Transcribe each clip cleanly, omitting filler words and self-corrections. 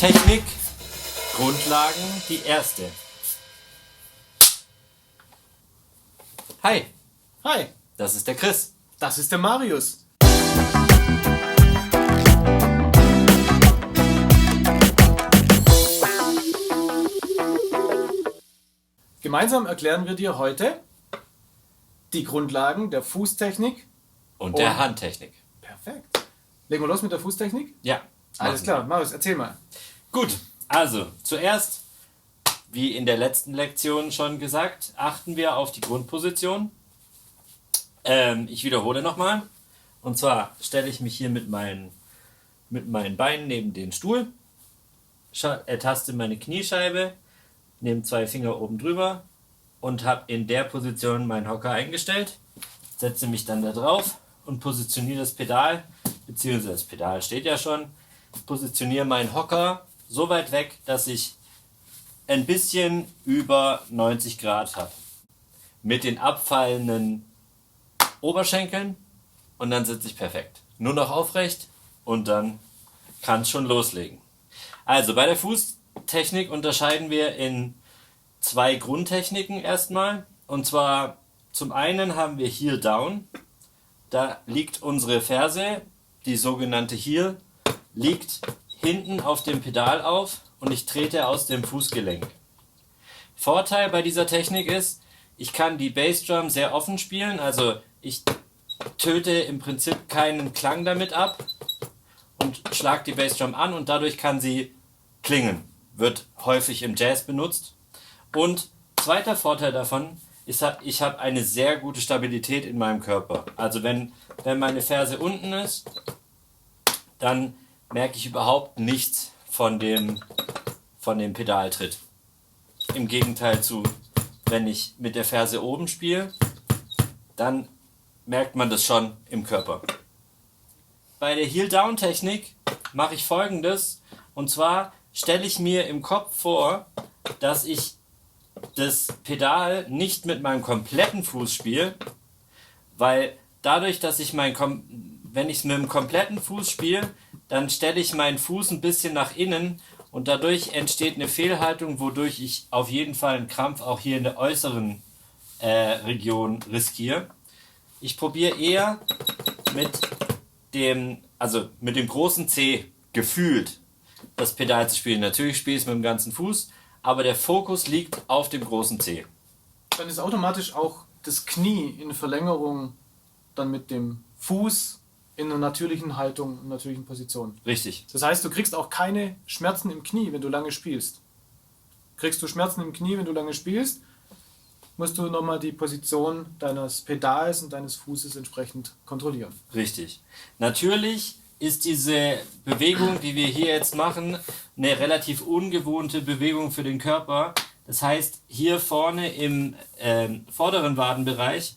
Technik, Grundlagen, die erste. Hi, Hi, das ist der Chris. das ist der Marius. Gemeinsam erklären wir dir heute die Grundlagen der Fußtechnik. Und der Handtechnik. Perfekt. Legen wir los mit der Fußtechnik? Ja. Alles klar, Marius, erzähl mal. Gut, also zuerst, wie in der letzten Lektion schon gesagt, achten wir auf die Grundposition. Ich wiederhole nochmal. Und zwar stelle ich mich hier mit meinen Beinen neben den Stuhl, ertaste meine Kniescheibe, nehme 2 Finger oben drüber und habe in der Position meinen Hocker eingestellt, setze mich dann da drauf und positioniere das Pedal, beziehungsweise das Pedal steht ja schon, positioniere meinen Hocker so weit weg, dass ich ein bisschen über 90 Grad habe. Mit den abfallenden Oberschenkeln und dann sitze ich perfekt. Nur noch aufrecht und dann kann es schon loslegen. Also bei der Fußtechnik unterscheiden wir in 2 Grundtechniken erstmal. Und zwar zum einen haben wir Heel Down. Da liegt unsere Ferse, die sogenannte Heel, liegt hinten auf dem Pedal auf und ich trete aus dem Fußgelenk. Vorteil bei dieser Technik ist, ich kann die Bassdrum sehr offen spielen, also ich töte im Prinzip keinen Klang damit ab und schlage die Bassdrum an und dadurch kann sie klingen. Wird häufig im Jazz benutzt. Und zweiter Vorteil davon ist, ich habe eine sehr gute Stabilität in meinem Körper. Also wenn meine Ferse unten ist, dann merke ich überhaupt nichts von dem Pedaltritt. Im Gegenteil zu, wenn ich mit der Ferse oben spiele, dann merkt man das schon im Körper. Bei der Heel-Down-Technik mache ich Folgendes. Und zwar stelle ich mir im Kopf vor, dass ich das Pedal nicht mit meinem kompletten Fuß spiele, weil dadurch, dass wenn ich es mit dem kompletten Fuß spiele, dann stelle ich meinen Fuß ein bisschen nach innen und dadurch entsteht eine Fehlhaltung, wodurch ich auf jeden Fall einen Krampf auch hier in der äußeren Region riskiere. Ich probiere eher mit dem großen C gefühlt das Pedal zu spielen. Natürlich spiele ich es mit dem ganzen Fuß, aber der Fokus liegt auf dem großen C. Dann ist automatisch auch das Knie in Verlängerung dann mit dem Fuß in einer natürlichen Haltung, in einer natürlichen Position. Richtig. Das heißt, du kriegst auch keine Schmerzen im Knie, wenn du lange spielst. Kriegst du Schmerzen im Knie, wenn du lange spielst, musst du nochmal die Position deines Pedals und deines Fußes entsprechend kontrollieren. Richtig. Natürlich ist diese Bewegung, die wir hier jetzt machen, eine relativ ungewohnte Bewegung für den Körper. Das heißt, hier vorne im vorderen Wadenbereich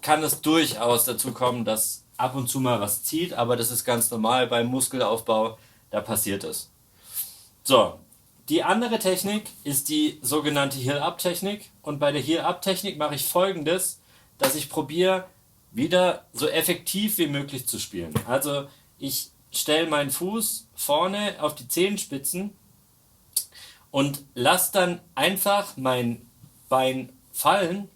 kann es durchaus dazu kommen, dass ab und zu mal was zieht, aber das ist ganz normal beim Muskelaufbau, da passiert es. So, die andere Technik ist die sogenannte Heel-Up-Technik und bei der Heel-Up-Technik mache ich Folgendes, dass ich probiere, wieder so effektiv wie möglich zu spielen. Also ich stelle meinen Fuß vorne auf die Zehenspitzen und lasse dann einfach mein Bein fallen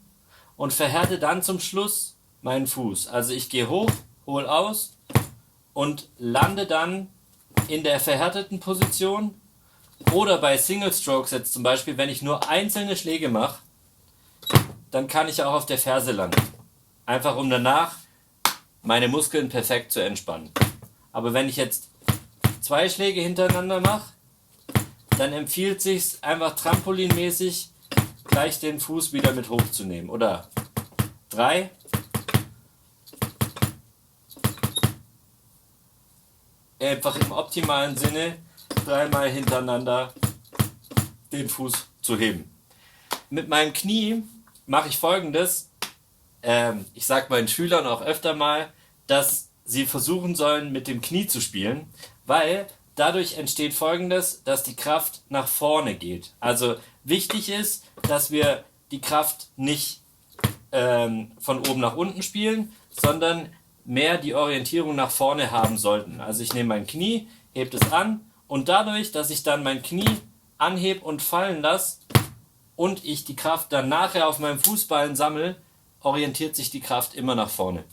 und verhärte dann zum Schluss meinen Fuß. Also ich gehe hoch, hole aus und lande dann in der verhärteten Position oder bei Single Strokes jetzt zum Beispiel, wenn ich nur einzelne Schläge mache, dann kann ich auch auf der Ferse landen. Einfach um danach meine Muskeln perfekt zu entspannen. Aber wenn ich jetzt 2 Schläge hintereinander mache, dann empfiehlt sich einfach trampolinmäßig gleich den Fuß wieder mit hochzunehmen. Oder 3. Einfach im optimalen Sinne 3-mal hintereinander den Fuß zu heben. Mit meinem Knie mache ich Folgendes. Ich sage meinen Schülern auch öfter mal, dass sie versuchen sollen, mit dem Knie zu spielen, weil dadurch entsteht Folgendes, dass die Kraft nach vorne geht. Also wichtig ist, dass wir die Kraft nicht von oben nach unten spielen, sondern mehr die Orientierung nach vorne haben sollten. Also ich nehme mein Knie, hebe es an Und dadurch, dass ich dann mein Knie anhebe und fallen lasse und ich die Kraft dann nachher auf meinem Fußballen sammle, orientiert sich die Kraft immer nach vorne.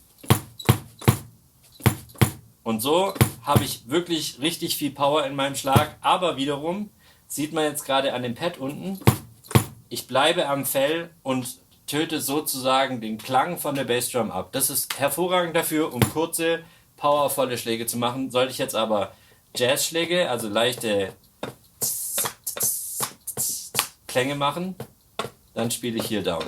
Und so habe ich wirklich richtig viel Power in meinem Schlag, aber wiederum sieht man jetzt gerade an dem Pad unten, ich bleibe am Fell und töte sozusagen den Klang von der Bassdrum ab. Das ist hervorragend dafür, um kurze, powervolle Schläge zu machen. Sollte ich jetzt aber Jazzschläge, also leichte Klänge machen, dann spiele ich Heel Down.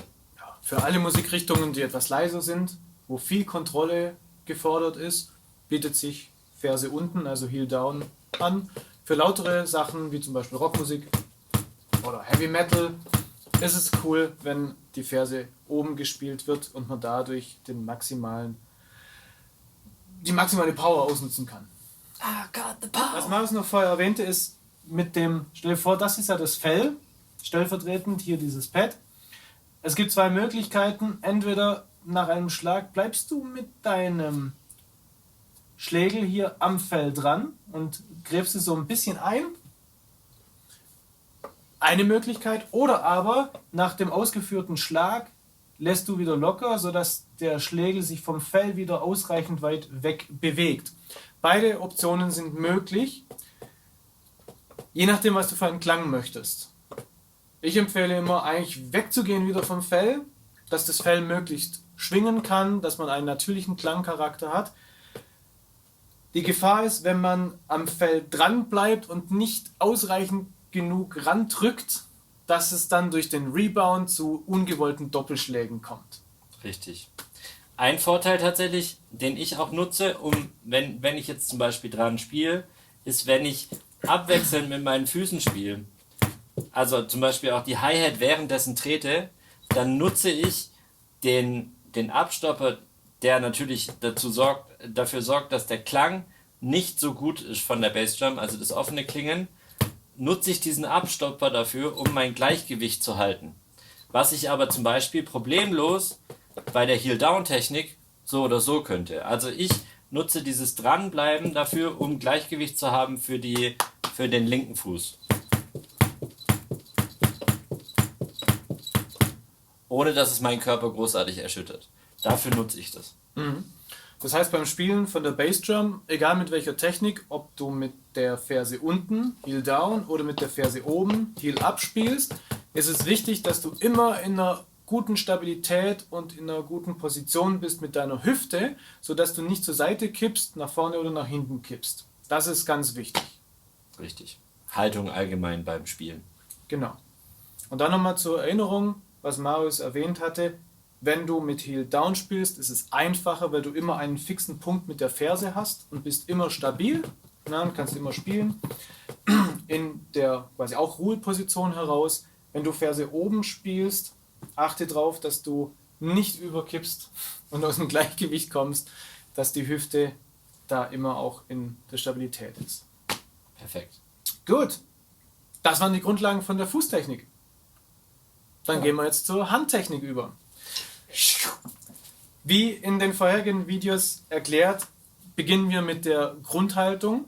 Für alle Musikrichtungen, die etwas leiser sind, wo viel Kontrolle gefordert ist, bietet sich Ferse unten, also Heel Down, an. Für lautere Sachen, wie zum Beispiel Rockmusik oder Heavy Metal, ist es cool, wenn die Ferse oben gespielt wird und man dadurch die maximale Power ausnutzen kann. I got the power. Was Marius noch vorher erwähnte, ist mit dem, stell dir vor, das ist ja das Fell, stellvertretend hier dieses Pad. Es gibt zwei Möglichkeiten, entweder nach einem Schlag bleibst du mit deinem Schlägel hier am Fell dran und gräbst es so ein bisschen ein. Eine Möglichkeit, oder aber nach dem ausgeführten Schlag lässt du wieder locker, sodass der Schlägel sich vom Fell wieder ausreichend weit weg bewegt. Beide Optionen sind möglich, je nachdem, was du für einen Klang möchtest. Ich empfehle immer, eigentlich wegzugehen wieder vom Fell, dass das Fell möglichst schwingen kann, dass man einen natürlichen Klangcharakter hat. Die Gefahr ist, wenn man am Fell dran bleibt und nicht ausreichend genug randrückt, dass es dann durch den Rebound zu ungewollten Doppelschlägen kommt. Richtig. Ein Vorteil tatsächlich, den ich auch nutze, wenn ich jetzt zum Beispiel dran spiele, ist, wenn ich abwechselnd mit meinen Füßen spiele, also zum Beispiel auch die Hi-Hat währenddessen trete, dann nutze ich den Abstopper, der natürlich dafür sorgt, dass der Klang nicht so gut ist von der Bassdrum, also das offene Klingen, nutze ich diesen Abstopper dafür, um mein Gleichgewicht zu halten. Was ich aber zum Beispiel problemlos bei der Heel-Down-Technik so oder so könnte. Also ich nutze dieses Dranbleiben dafür, um Gleichgewicht zu haben für den linken Fuß. Ohne dass es meinen Körper großartig erschüttert. Dafür nutze ich das. Das heißt, beim Spielen von der Bassdrum, egal mit welcher Technik, ob du mit der Ferse unten, Heel Down, oder mit der Ferse oben, Heel Up spielst, ist es wichtig, dass du immer in einer guten Stabilität und in einer guten Position bist mit deiner Hüfte, sodass du nicht zur Seite kippst, nach vorne oder nach hinten kippst. Das ist ganz wichtig. Richtig. Haltung allgemein beim Spielen. Genau. Und dann nochmal zur Erinnerung, was Marius erwähnt hatte, wenn du mit Heel Down spielst, ist es einfacher, weil du immer einen fixen Punkt mit der Ferse hast und bist immer stabil. Dann kannst du immer spielen. In der quasi auch Ruheposition heraus. Wenn du Ferse oben spielst, achte darauf, dass du nicht überkippst und aus dem Gleichgewicht kommst, dass die Hüfte da immer auch in der Stabilität ist. Perfekt. Gut, das waren die Grundlagen von der Fußtechnik. Dann gehen wir jetzt zur Handtechnik über. Wie in den vorherigen Videos erklärt, beginnen wir mit der Grundhaltung.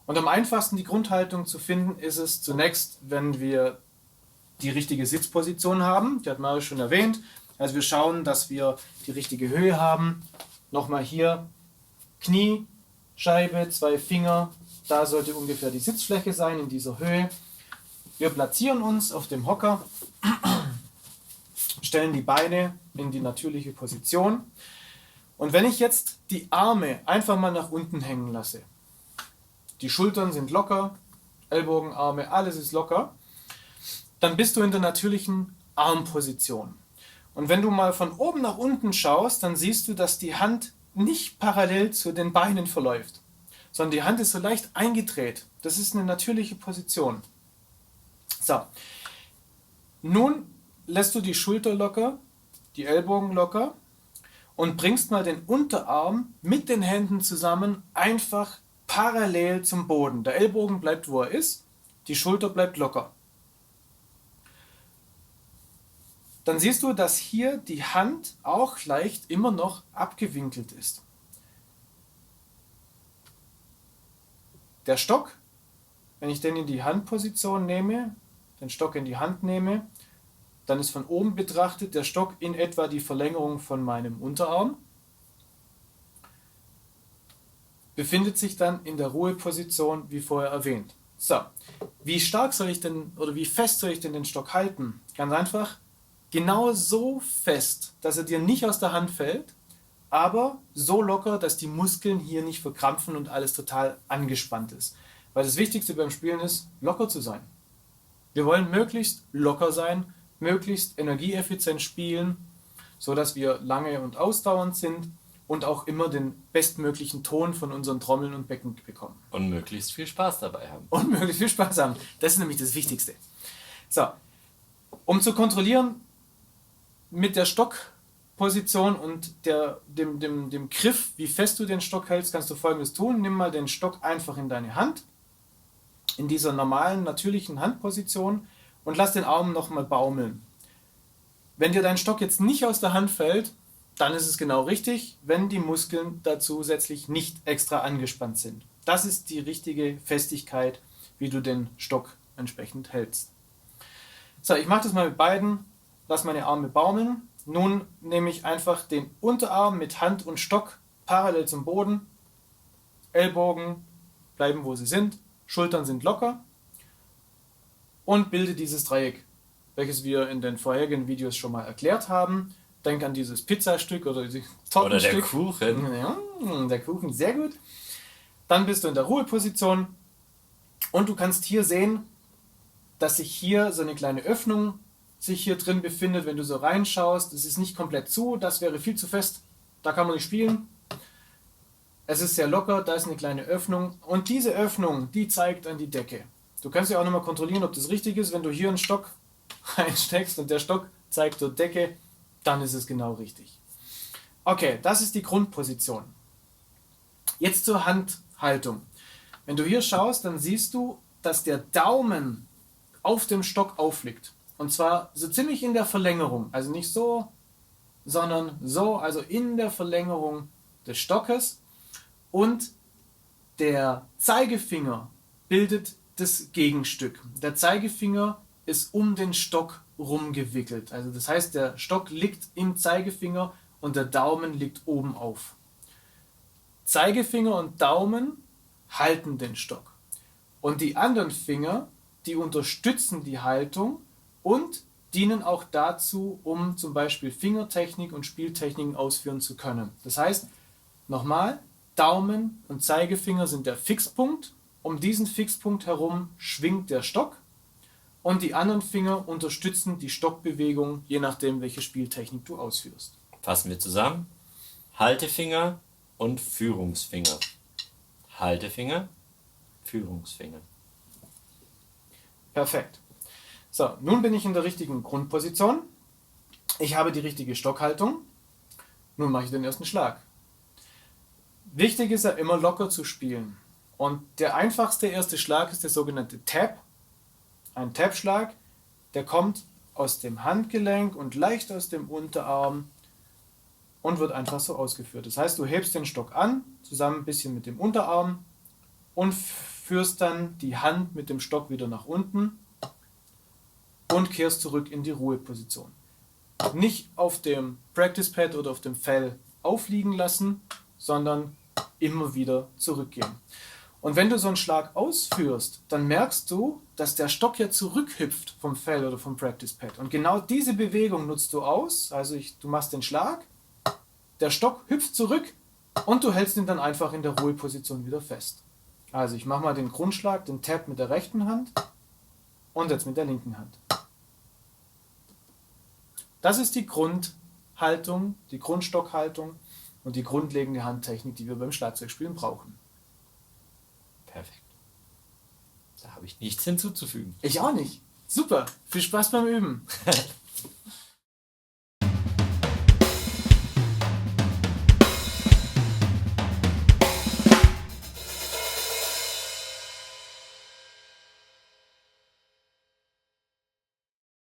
Und am einfachsten die Grundhaltung zu finden, ist es zunächst, wenn wir die richtige Sitzposition haben. Die hat Marius schon erwähnt. Also wir schauen, dass wir die richtige Höhe haben. Nochmal hier Knie, Scheibe, 2 Finger. Da sollte ungefähr die Sitzfläche sein, in dieser Höhe. Wir platzieren uns auf dem Hocker, stellen die Beine in die natürliche Position. Und wenn ich jetzt die Arme einfach mal nach unten hängen lasse, die Schultern sind locker, Ellbogen, Arme, alles ist locker, dann bist du in der natürlichen Armposition. Und wenn du mal von oben nach unten schaust, dann siehst du, dass die Hand nicht parallel zu den Beinen verläuft, sondern die Hand ist so leicht eingedreht. Das ist eine natürliche Position. So, nun lässt du die Schulter locker, die Ellbogen locker und bringst mal den Unterarm mit den Händen zusammen einfach parallel zum Boden. Der Ellbogen bleibt, wo er ist, die Schulter bleibt locker. Dann siehst du, dass hier die Hand auch leicht immer noch abgewinkelt ist. Der Stock wenn ich den in die Handposition nehme, den Stock in die Hand nehme, dann ist von oben betrachtet der Stock in etwa die Verlängerung von meinem Unterarm, befindet sich dann in der Ruheposition, wie vorher erwähnt. So, wie stark soll ich denn oder wie fest soll ich denn den Stock halten? Ganz einfach, genau so fest, dass er dir nicht aus der Hand fällt, aber so locker, dass die Muskeln hier nicht verkrampfen und alles total angespannt ist. Weil das Wichtigste beim Spielen ist, locker zu sein. Wir wollen möglichst locker sein, möglichst energieeffizient spielen, sodass wir lange und ausdauernd sind und auch immer den bestmöglichen Ton von unseren Trommeln und Becken bekommen. Und möglichst viel Spaß dabei haben. Und möglichst viel Spaß haben. Das ist nämlich das Wichtigste. So, um zu kontrollieren mit der Stockposition und dem Griff, wie fest du den Stock hältst, kannst du Folgendes tun. Nimm mal den Stock einfach in deine Hand, in dieser normalen, natürlichen Handposition und lass den Arm nochmal baumeln. Wenn dir dein Stock jetzt nicht aus der Hand fällt, dann ist es genau richtig, wenn die Muskeln da zusätzlich nicht extra angespannt sind. Das ist die richtige Festigkeit, wie du den Stock entsprechend hältst. So, ich mache das mal mit beiden. Lass meine Arme baumeln. Nun nehme ich einfach den Unterarm mit Hand und Stock parallel zum Boden. Ellbogen bleiben, wo sie sind. Schultern sind locker. Und bilde dieses Dreieck, welches wir in den vorherigen Videos schon mal erklärt haben. Denk an dieses Pizzastück oder dieses Tortenstück. Oder der Kuchen. Ja, der Kuchen, sehr gut. Dann bist du in der Ruheposition und du kannst hier sehen, dass sich hier so eine kleine Öffnung sich hier drin befindet, wenn du so reinschaust. Es ist nicht komplett zu, das wäre viel zu fest, da kann man nicht spielen. Es ist sehr locker, da ist eine kleine Öffnung und diese Öffnung, die zeigt an die Decke. Du kannst ja auch nochmal kontrollieren, ob das richtig ist, wenn du hier einen Stock reinsteckst und der Stock zeigt zur Decke, dann ist es genau richtig. Okay, das ist die Grundposition. Jetzt zur Handhaltung. Wenn du hier schaust, dann siehst du, dass der Daumen auf dem Stock aufliegt. Und zwar so ziemlich in der Verlängerung. Also nicht so, sondern so, also in der Verlängerung des Stockes. Und der Zeigefinger bildet das Gegenstück. Der Zeigefinger ist um den Stock rumgewickelt. Also das heißt, der Stock liegt im Zeigefinger und der Daumen liegt oben auf. Zeigefinger und Daumen halten den Stock. Und die anderen Finger, die unterstützen die Haltung und dienen auch dazu, um zum Beispiel Fingertechnik und Spieltechniken ausführen zu können. Das heißt, nochmal, Daumen und Zeigefinger sind der Fixpunkt. Um diesen Fixpunkt herum schwingt der Stock. Und die anderen Finger unterstützen die Stockbewegung, je nachdem, welche Spieltechnik du ausführst. Fassen wir zusammen. Haltefinger und Führungsfinger. Haltefinger, Führungsfinger. Perfekt. So, nun bin ich in der richtigen Grundposition. Ich habe die richtige Stockhaltung. Nun mache ich den ersten Schlag. Wichtig ist ja immer locker zu spielen. Und der einfachste erste Schlag ist der sogenannte Tap. Ein Tap-Schlag, der kommt aus dem Handgelenk und leicht aus dem Unterarm und wird einfach so ausgeführt. Das heißt, du hebst den Stock an, zusammen ein bisschen mit dem Unterarm und führst dann die Hand mit dem Stock wieder nach unten und kehrst zurück in die Ruheposition. Nicht auf dem Practice Pad oder auf dem Fell aufliegen lassen, sondern immer wieder zurückgehen. Und wenn du so einen Schlag ausführst, dann merkst du, dass der Stock ja zurückhüpft vom Fell oder vom Practice Pad. Und genau diese Bewegung nutzt du aus. Also du machst den Schlag, der Stock hüpft zurück und du hältst ihn dann einfach in der Ruheposition wieder fest. Also ich mache mal den Grundschlag, den Tap mit der rechten Hand und jetzt mit der linken Hand. Das ist die Grundhaltung, die Grundstockhaltung und die grundlegende Handtechnik, die wir beim Schlagzeugspielen brauchen. Perfekt. Da habe ich nichts hinzuzufügen. Ich auch nicht. Super. Viel Spaß beim Üben.